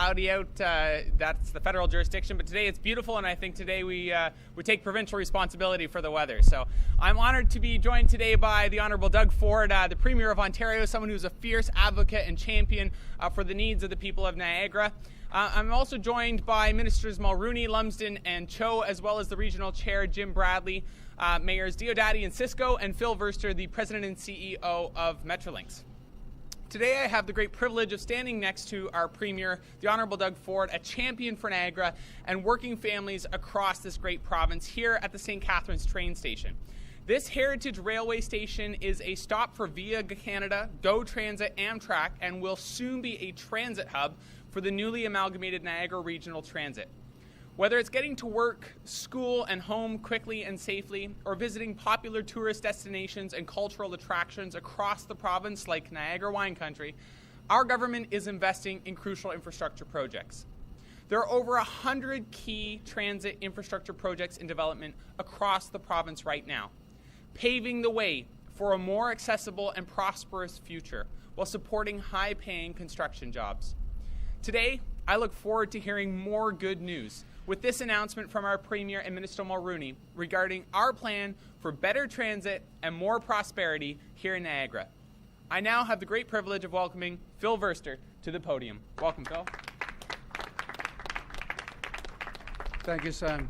cloudy out. That's the federal jurisdiction, but today it's beautiful, and I think today we take provincial responsibility for the weather. So I'm honored to be joined today by the Honourable Doug Ford, the Premier of Ontario, someone who's a fierce advocate and champion for the needs of the people of Niagara. I'm also joined by Ministers Mulroney, Lumsden, and Cho, as well as the Regional Chair, Jim Bradley, Mayors Diodati and Cisco, and Phil Verster, the President and CEO of Metrolinx. Today I have the great privilege of standing next to our Premier, the Honourable Doug Ford, a champion for Niagara and working families across this great province here at the St. Catharines train station. This heritage railway station is a stop for Via Canada, GO Transit, Amtrak, and will soon be a transit hub for the newly amalgamated Niagara Regional Transit. Whether it's getting to work, school, and home quickly and safely, or visiting popular tourist destinations and cultural attractions across the province like Niagara Wine Country, our government is investing in crucial infrastructure projects. There are over 100 key transit infrastructure projects in development across the province right now, paving the way for a more accessible and prosperous future while supporting high-paying construction jobs. Today, I look forward to hearing more good news with this announcement from our Premier and Minister Mulroney regarding our plan for better transit and more prosperity here in Niagara. I now have the great privilege of welcoming Phil Verster to the podium. Welcome, Phil. Thank you, Sam.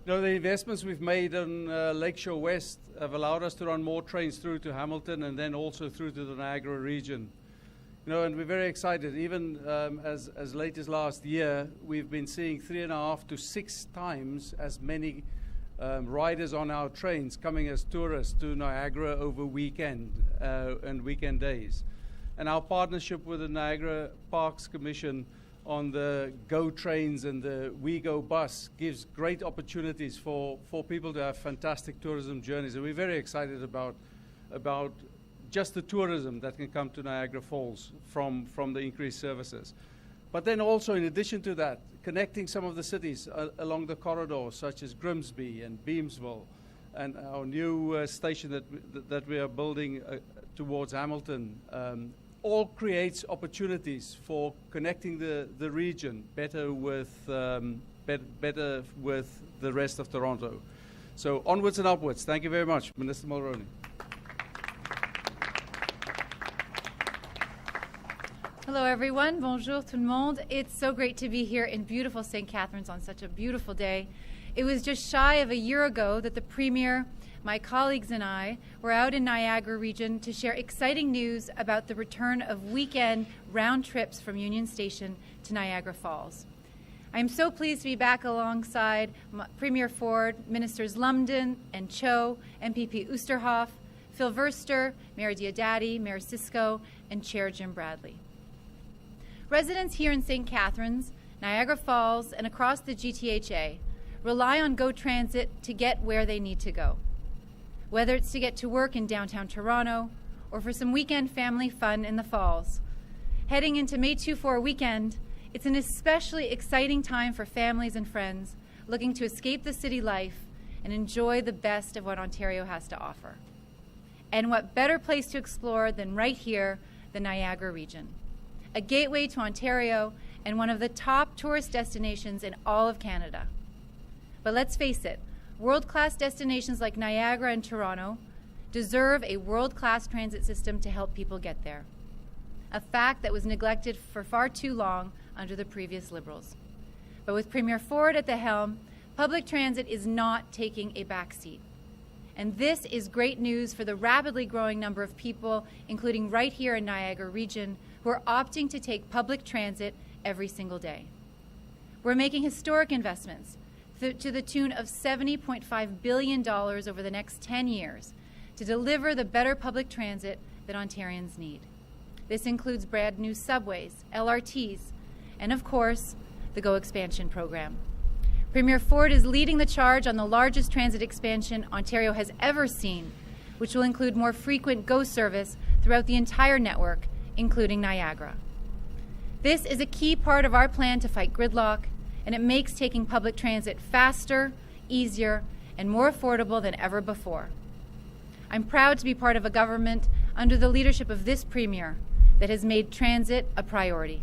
You know, the investments we've made on Lakeshore West have allowed us to run more trains through to Hamilton and then also through to the Niagara region. You know, and we're very excited. Even as late as last year, we've been seeing 3.5 to 6 times as many riders on our trains coming as tourists to Niagara over weekend and weekend days. And our partnership with the Niagara Parks Commission on the GO trains and the We Go bus gives great opportunities for people to have fantastic tourism journeys. And we're very excited about just the tourism that can come to Niagara Falls from the increased services. But then also, in addition to that, connecting some of the cities along the corridor, such as Grimsby and Beamsville, and our new station that we are building towards Hamilton, all creates opportunities for connecting the region better with the rest of Toronto. So onwards and upwards. Thank you very much, Minister Mulroney. Hello everyone, bonjour tout le monde. It's so great to be here in beautiful St. Catharines on such a beautiful day. It was just shy of a year ago that the Premier, my colleagues and I were out in Niagara region to share exciting news about the return of weekend round trips from Union Station to Niagara Falls. I am so pleased to be back alongside Premier Ford, Ministers Lumsden and Cho, MPP Oosterhoff, Phil Verster, Mayor Diodati, Mayor Cisco, and Chair Jim Bradley. Residents here in St. Catharines, Niagara Falls, and across the GTHA rely on GO Transit to get where they need to go. Whether it's to get to work in downtown Toronto or for some weekend family fun in the Falls. Heading into May 2-4 weekend, it's an especially exciting time for families and friends looking to escape the city life and enjoy the best of what Ontario has to offer. And what better place to explore than right here, the Niagara region. A gateway to Ontario and one of the top tourist destinations in all of Canada. But let's face it, world-class destinations like Niagara and Toronto deserve a world-class transit system to help people get there. A fact that was neglected for far too long under the previous Liberals. But with Premier Ford at the helm, public transit is not taking a backseat. And this is great news for the rapidly growing number of people, including right here in Niagara region, who are opting to take public transit every single day. We're making historic investments to the tune of $70.5 billion over the next 10 years to deliver the better public transit that Ontarians need. This includes brand new subways, LRTs, and of course, the GO expansion program. Premier Ford is leading the charge on the largest transit expansion Ontario has ever seen, which will include more frequent GO service throughout the entire network, including Niagara. This is a key part of our plan to fight gridlock, and it makes taking public transit faster, easier, and more affordable than ever before. I'm proud to be part of a government under the leadership of this Premier that has made transit a priority.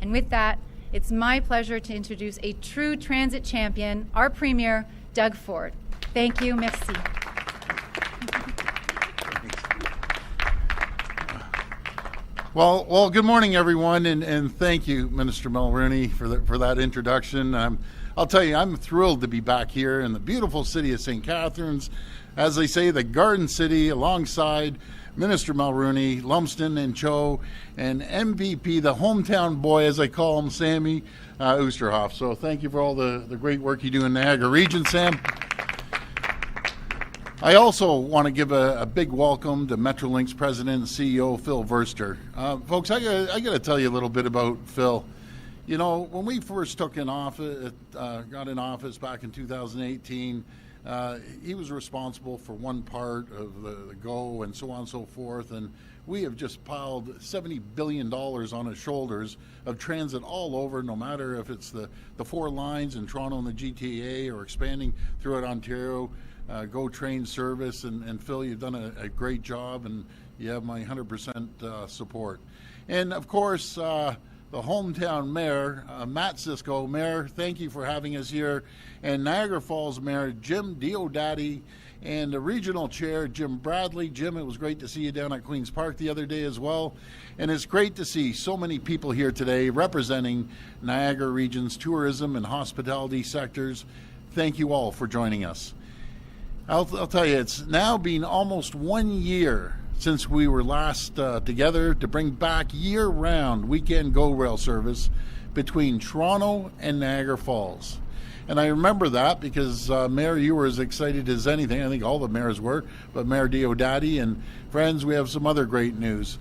And with that, it's my pleasure to introduce a true transit champion, our Premier, Doug Ford. Thank you. Merci. Well, good morning, everyone, and thank you, Minister Mulroney, for that introduction. I'll tell you, I'm thrilled to be back here in the beautiful city of St. Catharines, as they say, the Garden City, alongside Minister Mulroney, Lumsden, and Cho, and MVP, the hometown boy, as I call him, Sammy Oosterhoff. So thank you for all the great work you do in Niagara Region, Sam. I also want to give a big welcome to Metrolinx's President and CEO, Phil Verster. Folks, I got to tell you a little bit about Phil. You know, when we first got in office back in 2018, he was responsible for one part of the GO and so on and so forth, and we have just piled $70 billion on his shoulders of transit all over, no matter if it's the 4 lines in Toronto and the GTA or expanding throughout Ontario. GO train service, and Phil, you've done a great job, and you have my 100% support. And of course, the hometown mayor, Matt Cisco. Mayor, thank you for having us here. And Niagara Falls Mayor Jim Diodati, and the regional chair Jim Bradley. Jim, it was great to see you down at Queen's Park the other day as well. And it's great to see so many people here today representing Niagara Region's tourism and hospitality sectors. Thank you all for joining us. I'll tell you, it's now been almost 1 year since we were last together to bring back year-round weekend GO rail service between Toronto and Niagara Falls. And I remember that because, Mayor, you were as excited as anything. I think all the mayors were, but Mayor Diodati and friends, we have some other great news.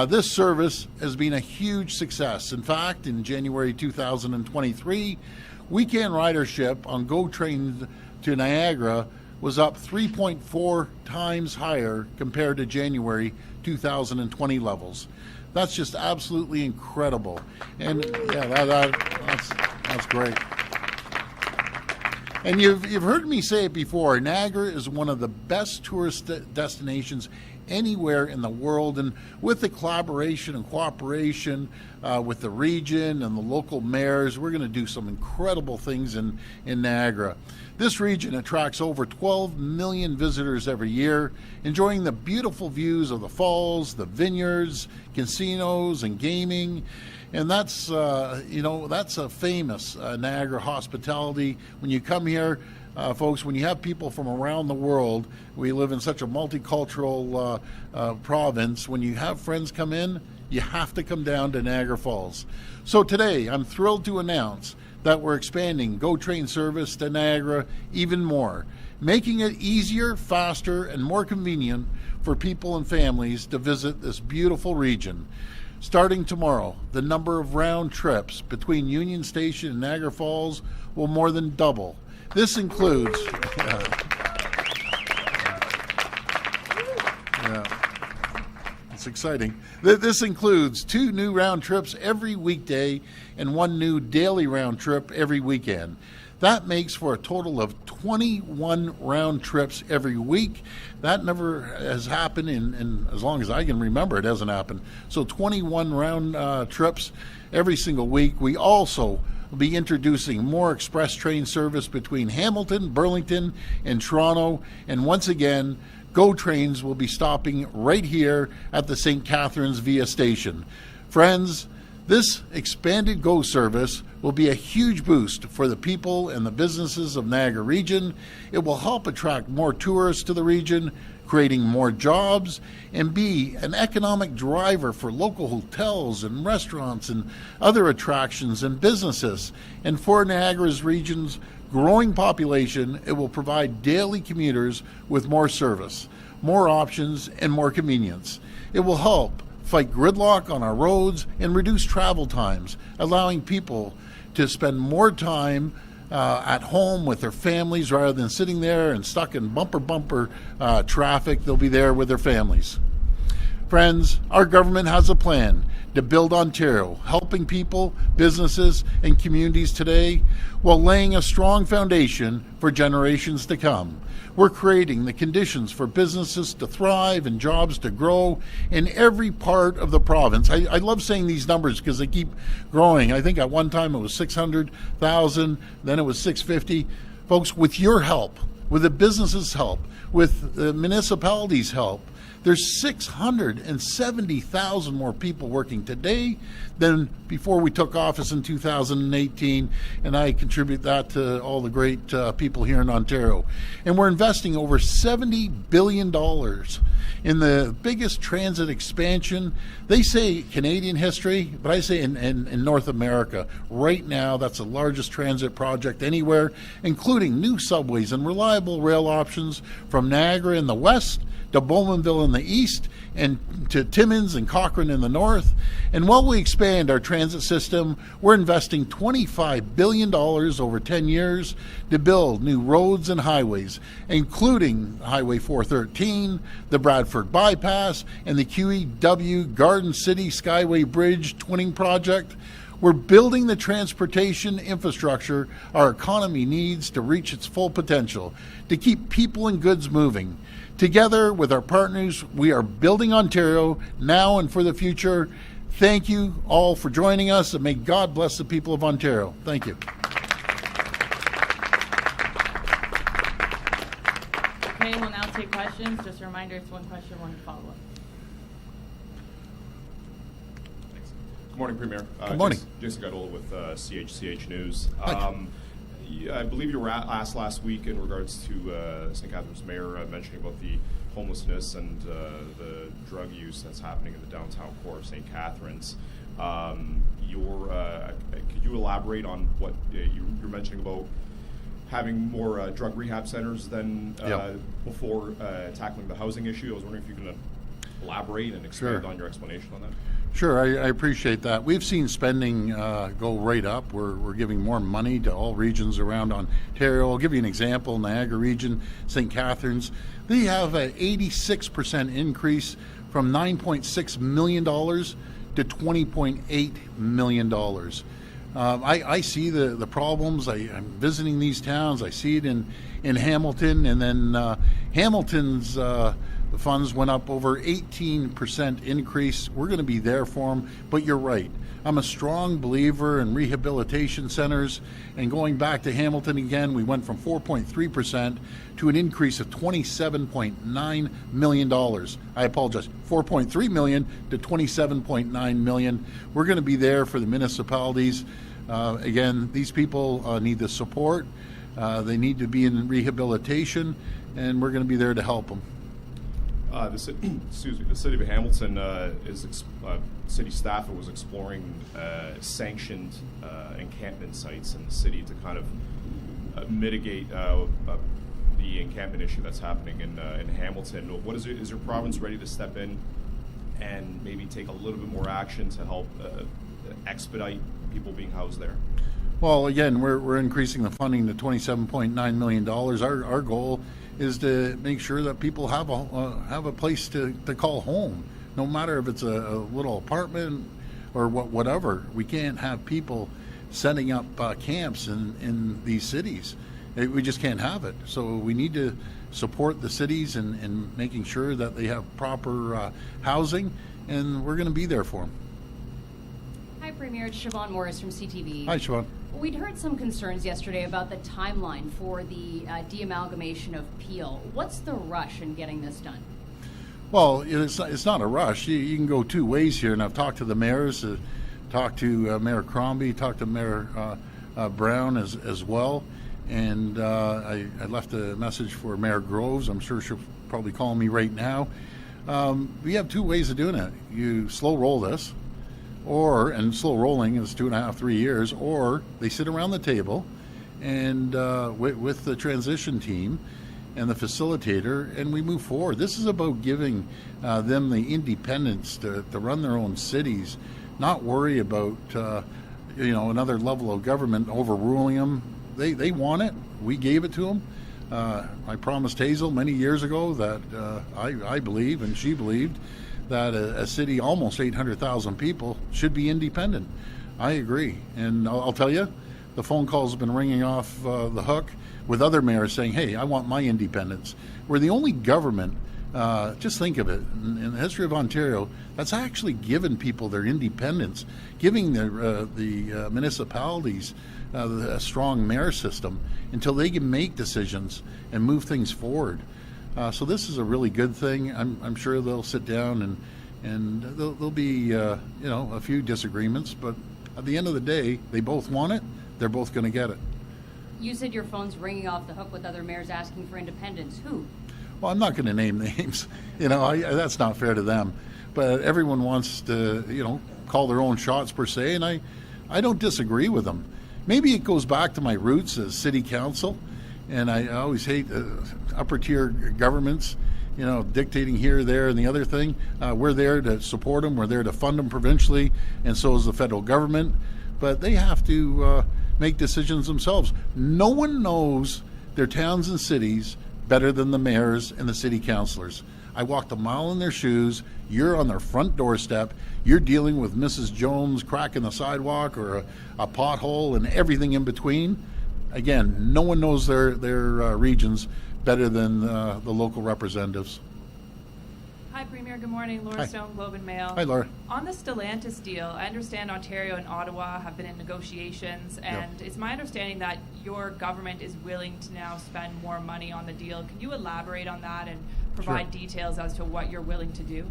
This service has been a huge success. In fact, in January 2023, weekend ridership on GO trains to Niagara was up 3.4 times higher compared to January 2020 levels. That's just absolutely incredible. And yeah, that's great. And you've heard me say it before, Niagara is one of the best tourist destinations anywhere in the world, and with the collaboration and cooperation with the region and the local mayors, we're going to do some incredible things in Niagara. This region attracts over 12 million visitors every year, enjoying the beautiful views of the falls, the vineyards, casinos, and gaming. And that's, that's a famous Niagara hospitality. When you come here, folks, when you have people from around the world, we live in such a multicultural province. When you have friends come in, you have to come down to Niagara Falls. So today, I'm thrilled to announce that we're expanding GO train service to Niagara even more, making it easier, faster, and more convenient for people and families to visit this beautiful region. Starting tomorrow, the number of round trips between Union Station and Niagara Falls will more than double. This includes it's exciting. This includes 2 new round trips every weekday and 1 new daily round trip every weekend. That makes for a total of 21 round trips every week. That never has happened in as long as I can remember. It hasn't happened. So 21 round trips every single week. We also will be introducing more express train service between Hamilton, Burlington, and Toronto. And once again, GO trains will be stopping right here at the St. Catharines Via Station. Friends, this expanded GO service will be a huge boost for the people and the businesses of Niagara Region. It will help attract more tourists to the region, creating more jobs, and be an economic driver for local hotels and restaurants and other attractions and businesses. And for Niagara's region's growing population, it will provide daily commuters with more service, more options, and more convenience. It will help fight gridlock on our roads and reduce travel times, allowing people to spend more time at home with their families rather than sitting there and stuck in bumper traffic. They'll be there with their families. Friends, our government has a plan to build Ontario, helping people, businesses, and communities today while laying a strong foundation for generations to come. We're creating the conditions for businesses to thrive and jobs to grow in every part of the province. I love saying these numbers because they keep growing. I think at one time it was 600,000, then it was 650. Folks, with your help, with the businesses' help, with the municipalities' help, there's 670,000 more people working today than before we took office in 2018, and I contribute that to all the great people here in Ontario. And we're investing over $70 billion in the biggest transit expansion. They say Canadian history, but I say in North America. Right now, that's the largest transit project anywhere, including new subways and reliable rail options from Niagara in the west to Bowmanville in the east, and to Timmins and Cochrane in the north. And while we expand our transit system, we're investing $25 billion over 10 years to build new roads and highways, including Highway 413, the Bradford Bypass, and the QEW Garden City Skyway Bridge twinning project. We're building the transportation infrastructure our economy needs to reach its full potential, to keep people and goods moving. Together with our partners, we are building Ontario now and for the future. Thank you all for joining us, and may God bless the people of Ontario. Thank you. Okay, we'll now take questions. Just a reminder, it's one question, one follow-up. Good morning, Premier. Good morning. Jason Godola with CHCH News. Hi. I believe you were asked last week in regards to St. Catharines Mayor mentioning about the homelessness and the drug use that's happening in the downtown core of St. Catharines. Could you elaborate on what you're mentioning about having more drug rehab centers than before tackling the housing issue? I was wondering if you can elaborate and expand on your explanation on that. Sure, I appreciate that. We've seen spending go right up. We're giving more money to all regions around Ontario. I'll give you an example. Niagara region, St. Catharines, they have an 86% increase from $9.6 million to $20.8 million. I see the problems. I'm visiting these towns. I see it in Hamilton, and then Hamilton's the funds went up over 18% increase. We're going to be there for them, but you're right. I'm a strong believer in rehabilitation centers, and going back to Hamilton again, we went from 4.3% to an increase of $27.9 million. I apologize, 4.3 million to 27.9 million. We're going to be there for the municipalities. Again, these people need the support. They need to be in rehabilitation, and we're going to be there to help them. The city of Hamilton city staff was exploring sanctioned encampment sites in the city to kind of mitigate the encampment issue that's happening in Hamilton. What is your province ready to step in and maybe take a little bit more action to help expedite people being housed there? Well, again, we're increasing the funding to $27.9 million. Our goal is to make sure that people have a place to call home, no matter if it's a little apartment or whatever. We can't have people setting up camps in these cities. We just can't have it. So we need to support the cities in making sure that they have proper housing, and we're going to be there for them. Hi, Premier. It's Siobhan Morris from CTV. Hi, Siobhan. We'd heard some concerns yesterday about the timeline for the de-amalgamation of Peel. What's the rush in getting this done? Well, it's not a rush. You can go two ways here, and I've talked to the mayors, talked to Mayor Crombie, talked to Mayor Brown as well, and I left a message for Mayor Groves. I'm sure she'll probably call me right now. We have two ways of doing it. You slow roll this, and slow rolling is 2.5, 3 years, or they sit around the table and with the transition team and the facilitator, and we move forward. This is about giving them the independence to run their own cities, not worry about another level of government overruling them. They want it. We gave it to them. I promised Hazel many years ago that I believe, and she believed, that a city almost 800,000 people should be independent. I agree. And I'll tell you, the phone calls have been ringing off the hook with other mayors saying, hey, I want my independence. We're the only government, just think of it, in the history of Ontario, that's actually given people their independence, giving the municipalities a strong mayor system until they can make decisions and move things forward. So this is a really good thing. I'm sure they'll sit down and there'll be a few disagreements, but at the end of the day, they both want it. They're both going to get it. You said your phone's ringing off the hook with other mayors asking for independence. Who? Well, I'm not going to name names. That's not fair to them. But everyone wants to, call their own shots per se, and I don't disagree with them. Maybe it goes back to my roots as city council, and I always hate upper tier governments, dictating here, there, and the other thing. We're there to support them. We're there to fund them provincially, and so is the federal government. But they have to make decisions themselves. No one knows their towns and cities better than the mayors and the city councilors. I walked a mile in their shoes. You're on their front doorstep. You're dealing with Mrs. Jones cracking the sidewalk or a pothole and everything in between. Again, no one knows their regions better than the local representatives. Hi, Premier. Good morning. Laura Hi. Stone, Globe and Mail. Hi, Laura. On the Stellantis deal, I understand Ontario and Ottawa have been in negotiations, and it's my understanding that your government is willing to now spend more money on the deal. Can you elaborate on that and provide details as to what you're willing to do?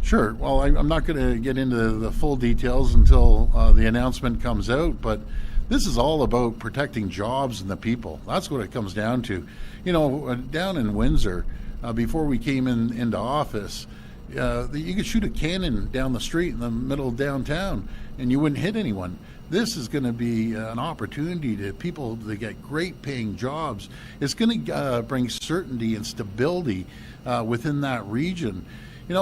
Sure. Well, I'm not going to get into the full details until the announcement comes out, but this is all about protecting jobs and the people. That's what it comes down to. Down in Windsor, before we came into office, you could shoot a cannon down the street in the middle of downtown and you wouldn't hit anyone. This is going to be an opportunity to people to get great paying jobs. It's going to bring certainty and stability within that region.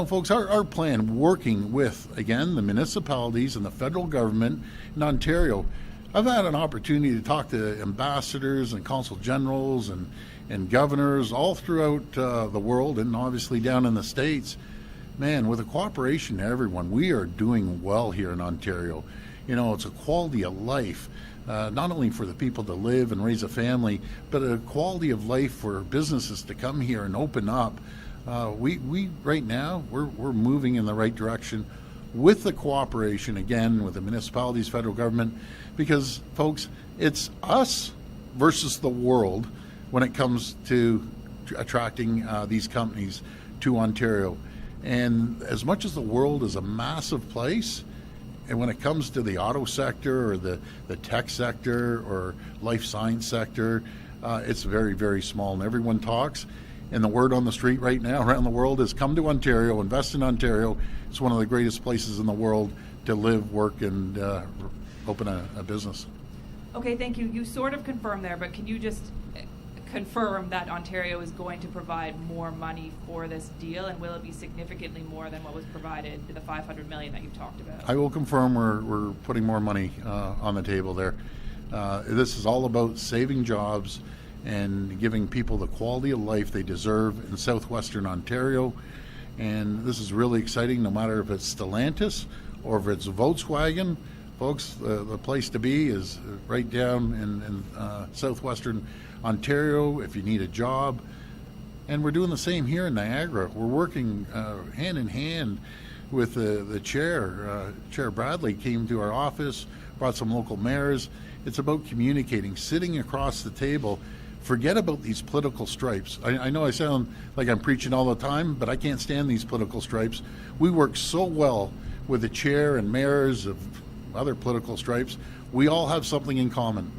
Folks, our plan, working with, again, the municipalities and the federal government in Ontario, I've had an opportunity to talk to ambassadors and consul generals and governors all throughout the world, and obviously down in the States. Man, with the cooperation of everyone, we are doing well here in Ontario. It's a quality of life, not only for the people to live and raise a family, but a quality of life for businesses to come here and open up. We right now, we're moving in the right direction with the cooperation, again, with the municipalities, federal government, because, folks, it's us versus the world when it comes to attracting these companies to Ontario. And as much as the world is a massive place, and when it comes to the auto sector or the tech sector or life science sector, it's very, very small, and everyone talks. And the word on the street right now around the world is come to Ontario, invest in Ontario. It's one of the greatest places in the world to live, work, and open a business. Okay, thank you. You sort of confirmed there, but can you just confirm that Ontario is going to provide more money for this deal, and will it be significantly more than what was provided, the $500 million that you talked about? I will confirm we're putting more money on the table there. This is all about saving jobs and giving people the quality of life they deserve in southwestern Ontario. And this is really exciting, no matter if it's Stellantis or if it's Volkswagen. Folks, the place to be is right down in southwestern Ontario if you need a job. And we're doing the same here in Niagara. We're working hand in hand with the chair. Chair Bradley came to our office, brought some local mayors. It's about communicating, sitting across the table. Forget about these political stripes. I know I sound like I'm preaching all the time, but I can't stand these political stripes. We work so well with the chair and mayors of other political stripes. We all have something in common.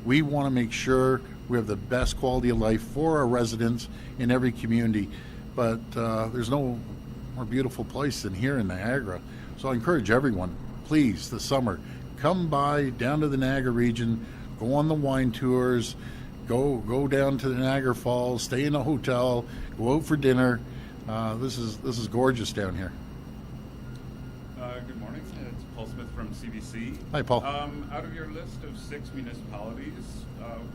We want to make sure we have the best quality of life for our residents in every community. But there's no more beautiful place than here in Niagara. So I encourage everyone, please, this summer, come by down to the Niagara region, go on the wine tours, go down to the Niagara Falls, stay in a hotel, go out for dinner. This is gorgeous down here. Good morning. It's Paul Smith from CBC. Hi, Paul. Out of your list of 6 municipalities,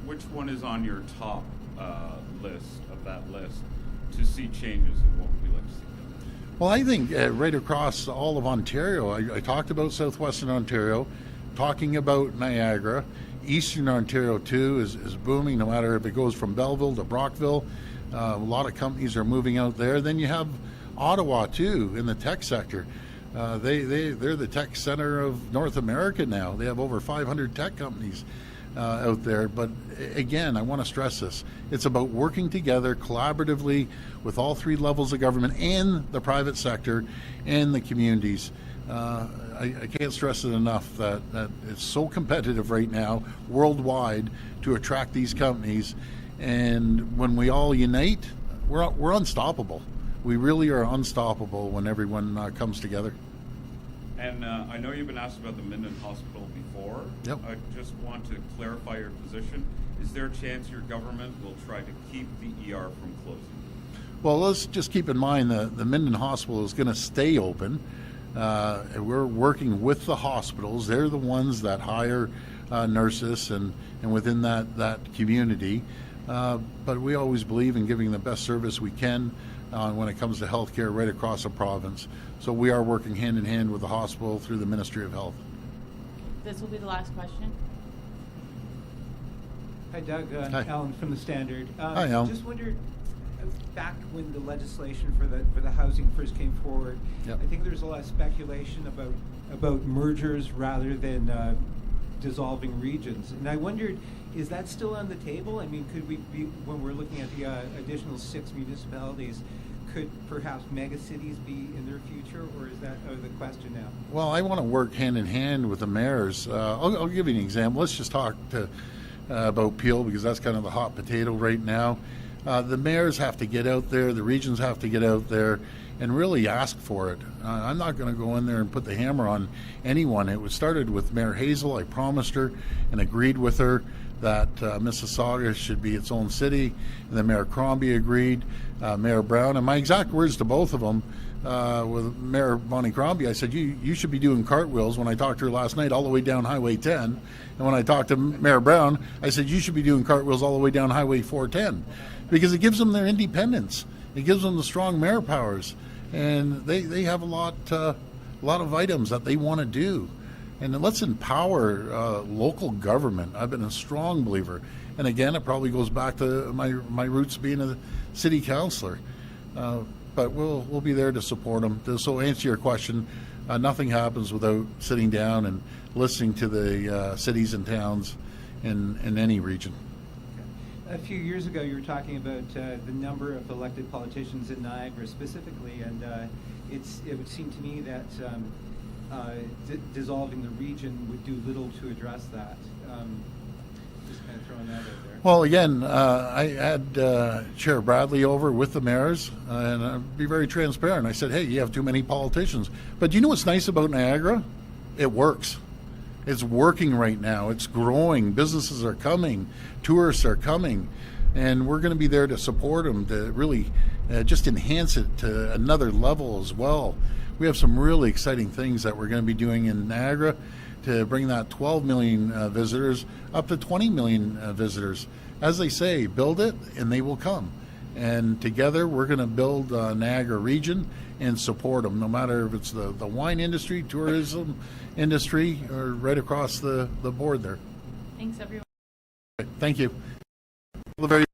which one is on your top list of that list to see changes, and what would you like to see? Well, I think right across all of Ontario, I talked about southwestern Ontario, talking about Niagara. Eastern Ontario, too, is booming, no matter if it goes from Belleville to Brockville. A lot of companies are moving out there. Then you have Ottawa, too, in the tech sector. They're the tech center of North America now. They have over 500 tech companies out there. But again, I want to stress this. It's about working together collaboratively with all three levels of government and the private sector and the communities. I can't stress it enough that it's so competitive right now worldwide to attract these companies. And when we all unite, we're unstoppable. We really are unstoppable when everyone comes together. And I know you've been asked about the Minden Hospital before. Yep. I just want to clarify your position. Is there a chance your government will try to keep the ER from closing? Well, let's just keep in mind that the Minden Hospital is going to stay open. We're working with the hospitals. They're the ones that hire nurses and within that community. But we always believe in giving the best service we can when it comes to healthcare right across the province. So we are working hand in hand with the hospital through the Ministry of Health. This will be the last question. Hi, Doug. Hi. Alan from the Standard. Hi, Alan. Just wondered, back when the legislation for the housing first came forward, Yep. I think there was a lot of speculation about mergers rather than dissolving regions. And I wondered, is that still on the table? I mean, could we be, when we're looking at the additional 6 municipalities, could perhaps megacities be in their future, or is that out of the question now? Well, I want to work hand in hand with the mayors. I'll give you an example. Let's just talk about Peel, because that's kind of the hot potato right now. The mayors have to get out there, the regions have to get out there and really ask for it. I'm not going to go in there and put the hammer on anyone. It was started with Mayor Hazel. I promised her and agreed with her that Mississauga should be its own city. And then Mayor Crombie agreed, Mayor Brown, and my exact words to both of them with Mayor Bonnie Crombie, I said, you should be doing cartwheels when I talked to her last night all the way down Highway 10. And when I talked to Mayor Brown, I said, you should be doing cartwheels all the way down Highway 410, because it gives them their independence. It gives them the strong mayor powers. And they have a lot of items that they want to do. And then let's empower local government. I've been a strong believer. And again, it probably goes back to my roots being a city councilor. But we'll be there to support them. So answer your question, nothing happens without sitting down and listening to the cities and towns in any region. A few years ago, you were talking about the number of elected politicians in Niagara specifically, and it would seem to me that dissolving the region would do little to address that. Just kind of throwing that out there. Well, again, I had Chair Bradley over with the mayors, and I'd be very transparent. I said, hey, you have too many politicians. But do you know what's nice about Niagara? It works. It's working right now. It's growing. Businesses are coming. Tourists are coming. And we're going to be there to support them, to really just enhance it to another level as well. We have some really exciting things that we're going to be doing in Niagara to bring that 12 million visitors up to 20 million visitors. As they say, build it and they will come. And together we're going to build Niagara region and support them, no matter if it's the wine industry, tourism industry, or right across the board there. Thanks, everyone. Thank you. Very